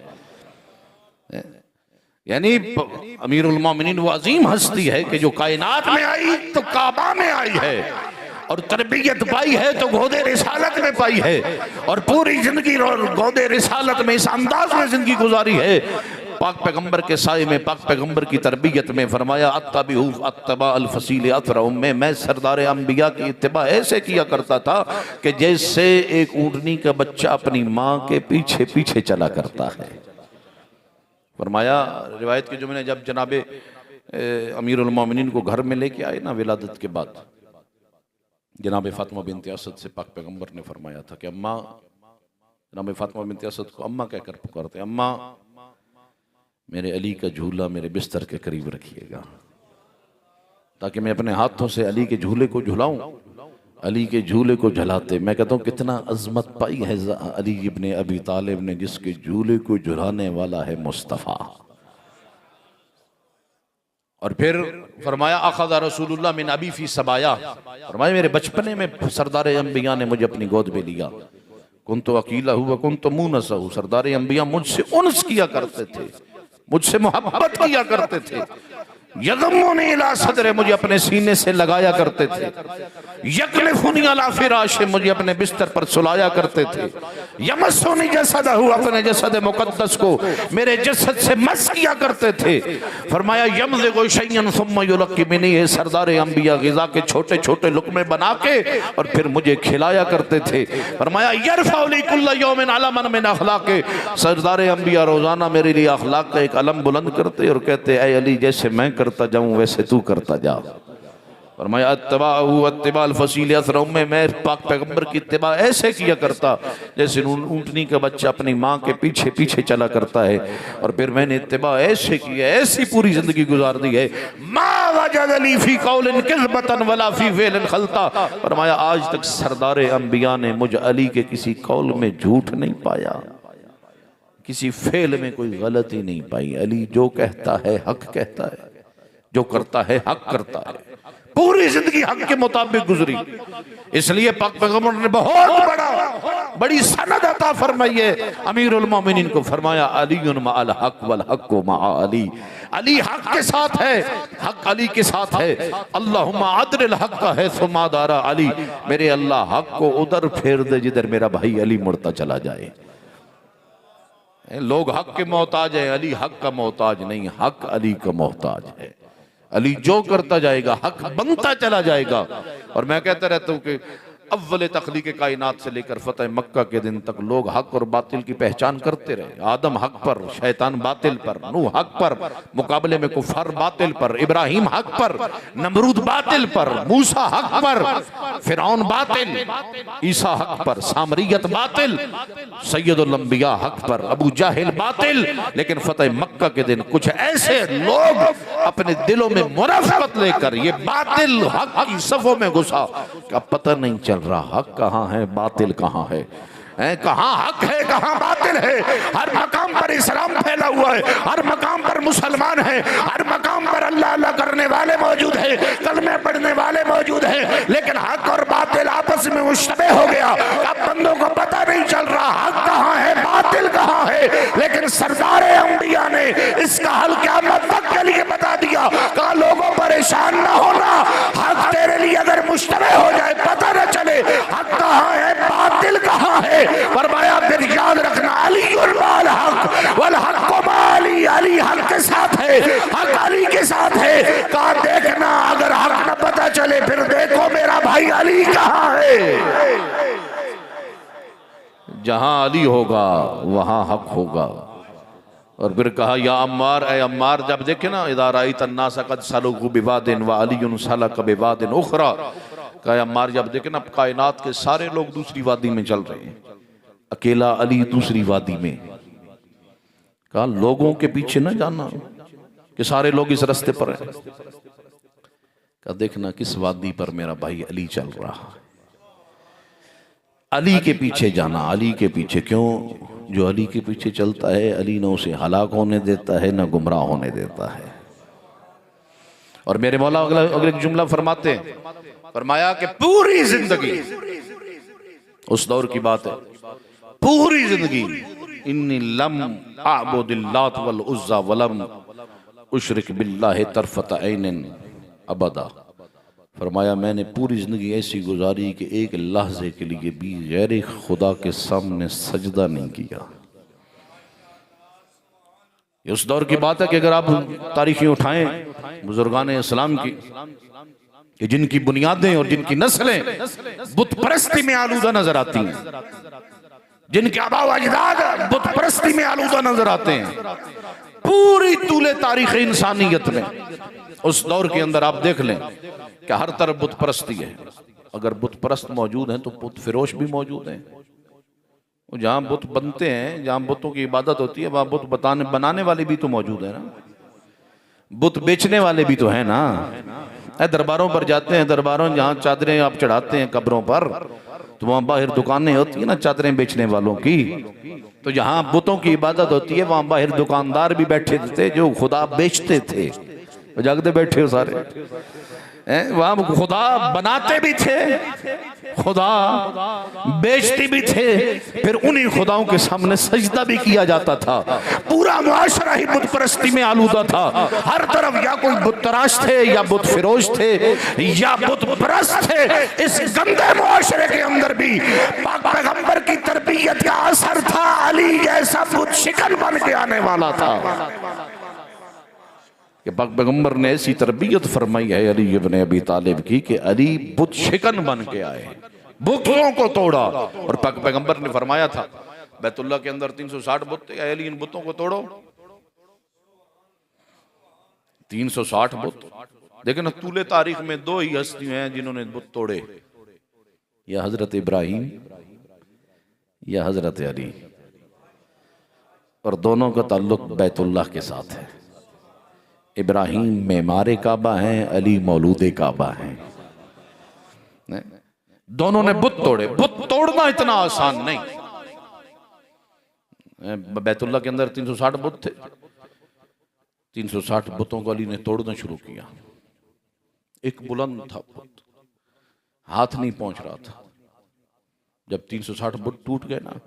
यानी अमीरुल मोमिनीन वो अजीम हस्ती है कि जो कायनात में आई तो काबा में आई है, और तरबियत पाई है तो गोदे रिसालत में पाई है, और पूरी जिंदगी गोदे रिसालत में इस अंदाज में जिंदगी गुजारी है, पाक पैगंबर के साए में, पाक पैगंबर की तरबियत में। फरमाया अत्तबिहु अत्तबा अल फसील अतरा में, मैं सरदार अंबिया की इत्तिबा ऐसे किया करता था कि जैसे एक ऊँटनी का बच्चा अपनी माँ के पीछे पीछे चला करता है। फरमाया रिवायत के जुमले, जब जनाबे अमीरुल मोमिनीन को घर में लेके आए ना विलादत के बाद, जनाब फातिमा बिनत असद से पाक पैगंबर ने फरमाया था कि अम्मा, जनाब फातिमा बिनत असद को अम्मा कहकर पुकारते, अम्मा मेरे अली का झूला मेरे बिस्तर के करीब रखिएगा, ताकि मैं अपने हाथों से अली के झूले को झुलाऊं। अली के झूले को झुलाते, मैं कहता हूँ कितना अजमत पाई है अली इब्ने अबी तालिब ने, जिसके झूले को झुलाने वाला है मुस्तफ़ा। और फिर फरमाया अखज़ रसूलुल्लाह मिन अबी फी सबाया, फरमाया मेरे बचपने में सरदार अंबिया ने मुझे अपनी गोद में लिया। कुन्तु अकीला हुआ कुन्तु मुनसा हूँ, सरदार अंबिया मुझसे उन्स किया करते थे, मुझसे मोहब्बत किया करते थे। यदमुनी इला सदरे, मुझे अपने सीने से लगाया करते थे। यकलिफुनी अला फिराशे, मुझे अपने बिस्तर पर सुलाया करते थे। यमस्सुनी जसदहु, अपने जसद मुकद्दस को मेरे जसद से मस किया करते थे। फरमाया यमज़िगु शय्यन सुम्मा युलक्किमुनी, ये सरदार अंबिया ग़िज़ा के छोटे छोटे लुक़मे बना के और फिर मुझे खिलाया करते थे। फरमाया यरफ़उ ली कुल्ल यौमिन अलमन मिन अख़लाक़ि, सरदार अंबिया रोज़ाना मेरे लिए अखलाक का एक अलम बुलंद करते और कहते ऐ अली जैसे मैं करता जाऊं वैसे तू करता जा। फरमाया अत्तबाउ अत्तिबाल फसील असरम में, मैं पाक पैगंबर की इत्तिबा ऐसे किया करता जैसे ऊँटनी का बच्चा अपनी माँ के पीछे पीछे चला करता है। और फिर मैंने इत्तिबा ऐसे की है, ऐसी पूरी जिंदगी गुजार दी है। मा वजद ली फी कौलिन किज़बतन वला फी फ़िअलिन खलता, फरमाया आज तक सरदार अंबिया ने मुझ अली के किसी कौल में झूठ नहीं पाया, किसी फेल में कोई गलती नहीं पाई। अली जो कहता है हक कहता है, जो करता है हक करता है, पूरी जिंदगी हक के मुताबिक गुजरी। इसलिए पाक पैगंबर ने बहुत बड़ी सनद अता फरमाई है अमीरुल मोमिनीन को। फरमाया अलीयुन मअल हक वल हक्कु मअ अली, अली हक के साथ है, हक अली के साथ है। अल्लाहुम्मा अदरिल हक है सुम्मा दारा अली, मेरे अल्लाह हक को उधर फेर दे जिधर मेरा भाई अली मुड़ता चला जाए। लोग हक के मोहताज है, अली हक का मोहताज नहीं, हक अली का मोहताज है। अली जो करता जाएगा हक बनता चला जाएगा। और मैं कहता रहता हूँ कि अव्वल तख्लीक कायनात से लेकर फतेह मक्का के दिन तक लोग हक और बातिल की पहचान करते रहे। आदम हक पर, शैतान बातिल पर, नूह हक पर, मुकाबले में कुफार बातिल पर, इब्राहिम हक पर, नमरूद बातिल पर, मूसा हक पर, फिरौन बातिल, ईसा हक पर, सामरियत बातिल, सैयदुल अंबिया हक पर, अबू जाहिल बातिल। लेकिन फतेह मक्का के दिन कुछ ऐसे लोग अपने दिलों में मुनाफिकत लेकर ये बातिल हक की सफों में घुसा, क्या पता नहीं चल रहा हक कहाँ है बातिल कहाँ है, कहाँ हक है कहाँ बातिल है। हर मकाम पर इस्लाम फैला हुआ है, हर मकाम पर मुसलमान है, हर मकाम पर अल्लाह अल्लाह करने वाले मौजूद है, कलमे पढ़ने वाले मौजूद है, लेकिन हक और बातिल आपस में मुश्तबे हो गया। अब बंदों को पता नहीं चल रहा हक कहाँ है बातिल कहाँ है। लेकिन सरदार अंबिया ने इसका हल क़यामत तक के लिए बता दिया। कहा लोगों परेशान ना होना, हक तेरे लिए अगर मुश्तबे हो जाए पता न चले हक कहाँ है बातिल कहाँ है। फरमाया फिर याद रखना अलीयुल माल हक वल हक्कु माली, अली हक के साथ है, हक अली के साथ है। कहा देखना अगर हक न पता चले फिर देखो मेरा भाई अली कहाँ है। जहां अली होगा वहां हक होगा। और फिर कहा या अम्मार, ए अम्मार, जब देखे ना इदा राइत अन्नास कद सलूकु बिवादिन व अलीयुन सलक बिवादिन उखरा, कहा अम्मार जब देखे ना कायनात के सारे लोग दूसरी वादी में चल रहे हैं, अकेला अली दूसरी वादी में। कहा लोगों के पीछे न जाना कि सारे लोग इस रास्ते पर हैं। कहा देखना किस वादी पर मेरा भाई अली चल रहा है, अली के पीछे जाना, अली के पीछे। क्यों? जो अली के पीछे चलता है अली न उसे हलाक होने देता है न गुमराह होने देता है। और मेरे मौला अगले एक जुमला फरमाते हैं, फरमाया कि पूरी जिंदगी, उस दौर की बात है, पूरी जिंदगी इन्नी लम आबुदिल्लात वल उज़्ज़ा वलम उशरिक बिल्लाहि तरफत ऐनिन अबदा। फरमाया मैंने पूरी जिंदगी ऐसी गुजारी कि एक लहजे के लिए भी गैर खुदा के सामने सजदा नहीं किया। ये उस दौर की बात है कि अगर आप तारीखें उठाएं बुजुर्गान इस्लाम की, कि जिनकी बुनियादें और जिनकी नस्लें बुत परस्ती में आलूदा नजर आती हैं, जिनके आबाव अजदाद बुत परस्ती में आलूदा नजर आते हैं, पूरी तूले तारीख इंसानियत में उस दौर के अंदर आप देख लें कि हर तरफ बुत परस्ती है। अगर बुत परस्त मौजूद हैं तो बुत फिरोश भी मौजूद हैं। जहाँ बुत बनते हैं, जहाँ बुतों की इबादत होती है, वहाँ बुत बनाने वाले भी तो मौजूद है ना, बुत बेचने वाले भी तो है ना। दरबारों पर जाते हैं, दरबारों जहाँ चादरें आप चढ़ाते हैं कब्रों पर, तो वहाँ बाहर दुकानें होती है ना चादरें बेचने वालों की। तो जहाँ बुतों की इबादत होती है वहाँ बाहर दुकानदार भी बैठे थे जो खुदा बेचते थे। जागते बैठे हो सारे। वहां खुदा बनाते भी थे, खुदा बेचते भी थे, फिर उन्हीं खुदाओं के सामने सजदा भी किया जाता था। पूरा मुआशरा ही बुत परस्ती में आलूदा था। हर तरफ या कोई बुत तराश थे, या बुत फिरोज थे, या बुत परस्त थे। इस गंदे मुआशरे के अंदर भी पाक पैगंबर की तरबियत का असर था। अली जैसा बुत शिकन बन के आने वाला था कि पाक पैगंबर ने ऐसी तरबियत फरमाई है अली इब्न अबी तालिब की कि अली बुत शिकन बन के आए, बुतों को तोड़ा। और पाक पैगंबर ने फरमाया था बैतुल्लाह के अंदर 360 बुत थे, अली इन बुतों को तोड़ो। 360 बुत। देखो ना, तूले तारीख में दो ही हस्तियां हैं जिन्होंने बुत तोड़े, या हजरत इब्राहिम या हजरत अली, और दोनों का ताल्लुक बैतुल्लाह के साथ है। इब्राहिम मेमारे काबा हैं, अली मौलूदे काबा हैं। दोनों ने बुत तोड़े। बुत तोड़ना इतना आसान नहीं। बैतुल्लाह के अंदर 360 बुत थे। 360 बुतों को अली ने तोड़ना शुरू किया। एक बुलंद था बुत, हाथ नहीं पहुंच रहा था। जब 360 बुत टूट गए ना,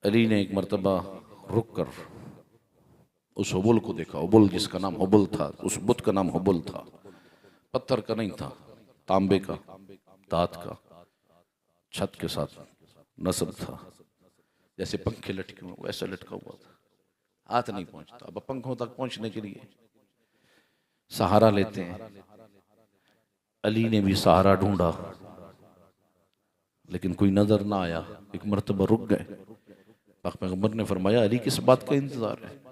अली ने एक मर्तबा रुक कर उस हुबुल को देखा। हुबुल जिसका नाम हुबुल था, उस बुत का नाम हुबुल था। पत्थर का नहीं था, तांबे का, दांत का, छत के साथ नस्ब था। जैसे पंखे लटके हुए वैसे लटका हुआ था, हाथ नहीं पहुंचता। अब पंखों तक पहुंचने के लिए सहारा लेते हैं। अली ने भी सहारा ढूंढा, लेकिन कोई नजर ना आया। एक मर्तबा रुक गए। पाक पैगंबर ने फरमाया अली किस बात का इंतजार है?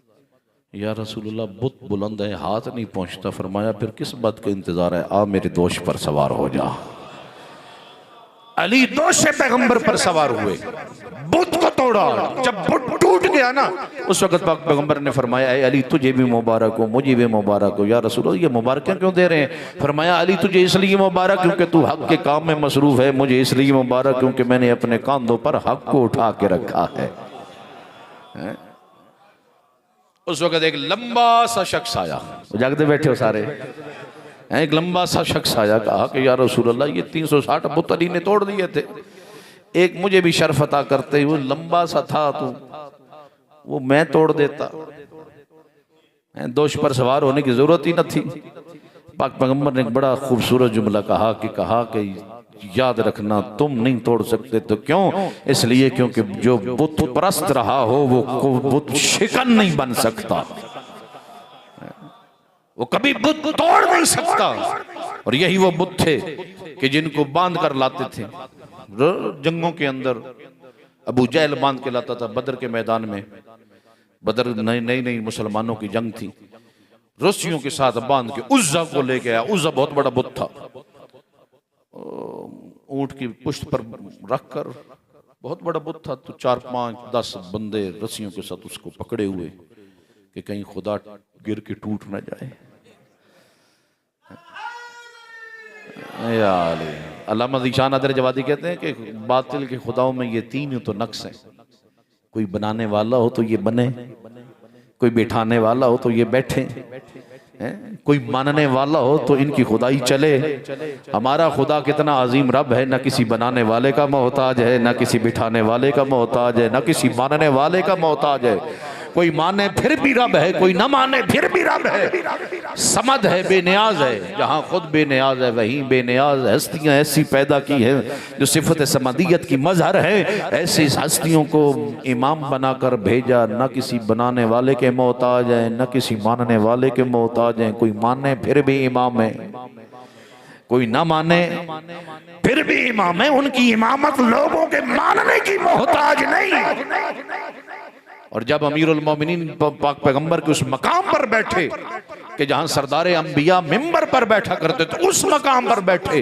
या रसूलुल्लाह बुत बुलंद है, हाथ नहीं पहुंचता। फरमाया फिर किस बात का इंतजार है? आ मेरे दोष पर सवार हो जा। अली दोष पैगंबर पर सवार हुए, बुत को तोड़ा। जब बुत टूट गया ना, उस वक्त पाक पैगंबर ने फरमाया अली तुझे भी मुबारक हो, मुझे भी मुबारक हो। या रसूलुल्लाह ये मुबारकें क्यों दे रहे हैं? फरमाया अली तुझे इसलिए मुबारक क्योंकि तू हक के काम में मसरूफ है। मुझे इसलिए मुबारक क्योंकि मैंने अपने कांधों पर हक को उठा के रखा है। उस वक्त एक लंबा सा शख्स आया, जागते बैठे हो सारे। एक लंबा सा शख्स आया, कहा कि या रसूलल्लाह ये 360 बुत अली ने तोड़ दिए थे, एक मुझे भी शर्फ अता करते। वो लंबा सा था तो वो मैं तोड़ देता, दोष पर सवार होने की जरूरत ही न थी। पाक पैगंबर ने एक बड़ा खूबसूरत जुमला कहा कि याद रखना तुम नहीं तोड़ सकते। तो क्यों? इसलिए क्योंकि जो बुत परस्त रहा हो वो बुत शिकन नहीं बन सकता, वो कभी बुत तोड़ नहीं सकता। और यही वो बुत थे कि जिनको बांध कर लाते थे जंगों के अंदर। अबू जहल बांध के लाता था बदर के मैदान में। बदर नई मुसलमानों की जंग थी। रस्सियों के साथ बांध के उज्जा को लेके आया। उज्जा बहुत बड़ा बुत था, ऊंट की पुष्ट पर रखकर बहुत बड़ा बुत था। तो 4, 5, 10 बंदे रस्सियों के साथ उसको पकड़े हुए कि कहीं खुदा गिर के टूट ना जाए। अल्लामा ज़ीशान अदर जवादी कहते हैं कि बातिल के खुदाओं में ये 3 तो नक्स हैं। कोई बनाने वाला हो तो ये बने, कोई बैठाने वाला हो तो ये बैठे, कोई मानने वाला हो तो इनकी खुदाई चले। हमारा खुदा कितना अजीम रब है, न किसी बनाने वाले का मोहताज है, न किसी बिठाने वाले का मोहताज है, न किसी मानने वाले का मोहताज है। कोई माने फिर भी रब है, कोई न माने फिर भी रब है। समद है, बेनियाज है। जहाँ खुद बेनियाज है वहीं बेनियाज हस्तियाँ ऐसी पैदा की है जो सिफत समदियत की मजहर है। ऐसी हस्तियों को इमाम बनाकर भेजा, न किसी बनाने वाले के मोहताज है, न किसी मानने वाले के मोहताज है। कोई माने फिर भी इमाम है, कोई ना माने फिर भी इमाम है। उनकी इमामत लोगों के मानने की मोहताज नहीं। और जब अमीरुल मोमिनीन पाक पैगंबर के उस मकाम पर बैठे कि जहां सरदार अंबिया मिंबर पर बैठा करते थे, उस मकाम पर बैठे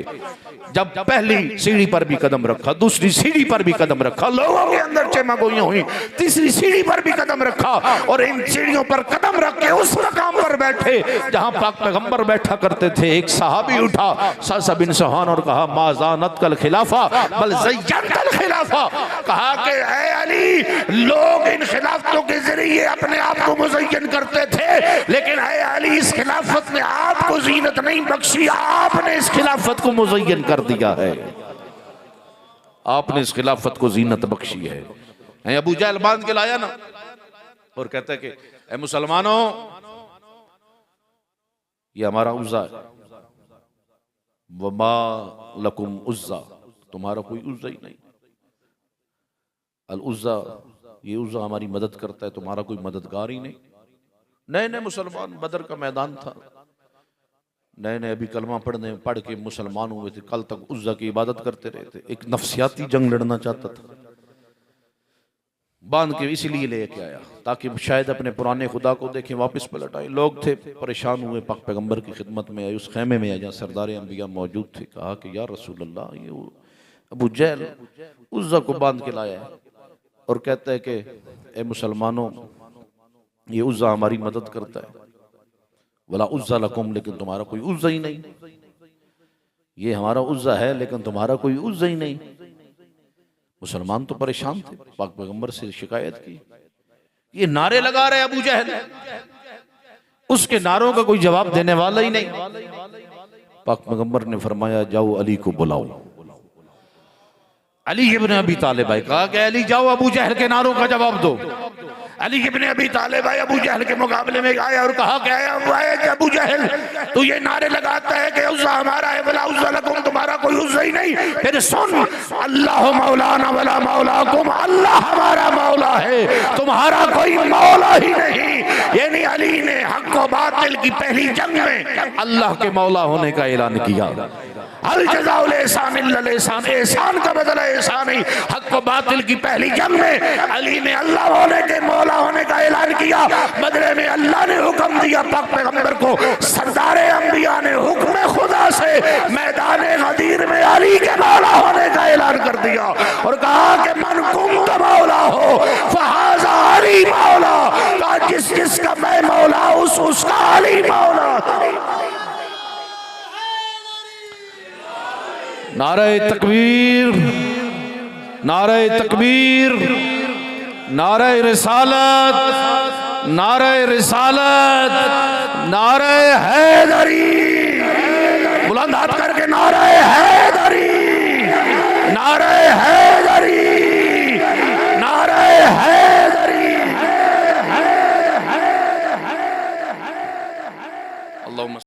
जब पहली सीढ़ी पर भी कदम रखा, दूसरी सीढ़ी पर भी कदम रखा, लोगों के अंदर चमगोइयां हुई, तीसरी सीढ़ी पर भी कदम रखा और इन सीढ़ियों पर कदम रख के उस मकाम पर बैठे जहां पाक पैगंबर बैठा करते थे। एक सहाबी उठा सासा बिन सहान और कहा माज़ानत कल खिलाफा बल ज़य्यनतल खिलाफा, कहा कि ऐ अली, लोग इन खिलाफतों के जरिए अपने आप को मुज़य्यन करते थे, लेकिन ऐ अली इस खिलाफत ने आपको जीनत नहीं बख्शी, आपने इस खिलाफत को मुज़य्यन कर दिया है, आपने इस खिलाफत को जीनत बख्शी है। अबू जहल बांध के लाया ना और कहता है कि ऐ मुसलमानों, ये हमारा उज़्ज़ा है, वमा लकुम उज़्ज़ा, तुम्हारा कोई उज़्ज़ा ही नहीं। अल उज़्ज़ा, ये उज़्ज़ा हमारी मदद करता है, तुम्हारा कोई मददगार ही नहीं। नए नए मुसलमान, बदर का मैदान था, नए नए अभी कलमा पढ़ के मुसलमान हुए थे, कल तक उज़्ज़ा की इबादत करते रहे थे। एक नफ्सियाती जंग लड़ना चाहता था, बांध के इसलिए लेके आया ताकि शायद अपने पुराने खुदा को देखें, वापस पलट आए। लोग थे परेशान हुए, पाक पैगंबर की खिदमत में आए, उस खेमे में आए जहाँ सरदार अंबिया मौजूद थे। कहा कि या रसूल अल्लाह, ये अबू जहल उज़्ज़ा को बांध के लाया है और कहता है कि ए मुसलमानों, ये उज़्ज़ा हमारी मदद करता है, वला उज़्ज़ा लकुम, लेकिन तुम्हारा कोई उज़्ज़ा ही नहीं। ये हमारा उज़्ज़ा है लेकिन तुम्हारा कोई उज़्ज़ा ही नहीं। मुसलमान तो परेशान थे, पाक पैगंबर से शिकायत की, ये नारे लगा रहे अबू जहल, उसके नारों का कोई जवाब देने वाला ही नहीं। पाक पैगंबर ने फरमाया जाओ अली को बुलाओ। अली इब्न अबी तालिब आए, कहा कि अली जाओ अबू जहल के नारों का जवाब दो। अली इब्न अबी तालिब आए, अबू जहल के मुकाबले में आया और कहा कि अबू जहल, तू ये नारे लगाता है कि उज़्ज़ा हमारा है, वला उज़्ज़ा लकुम, तुम्हारा कोई उज़्ज़ा ही नहीं। फिर सुन, अल्लाह मौलाना वला मौलाकुम, अल्लाह हमारा मौला है, तुम्हारा कोई मौला ही नहीं। यानी अली ने हक व बातिल की पहली जंग में अल्लाह के मौला होने का ऐलान किया। अल जज़ाउल एहसान इल्लल एहसान, एहसान का बदला एहसान ही। हक व बातिल की पहली जंग में अली ने अल्लाह होने के मौला होने का ऐलान किया। बदले में अल्लाह ने हुक्म दिया पाक पैगंबर को, सरदारे अंबिया ने हुक्म खुदा से मैदान गदीर में अली के मौला होने का ऐलान कर दिया और कहा कि मन कुंत मौला हो फहाजा अली मौला, कहा जिस जिसका मैं मौला उसका अली मौला। नारे तकबीर, नारे तकबीर, नारे रिसालत, नारे रिसालत, नारे हैदरी, बुलंद हाथ करके नारे हैदरी, नारे हैदरी, नारे हैदरी। अल्लाहुम्मा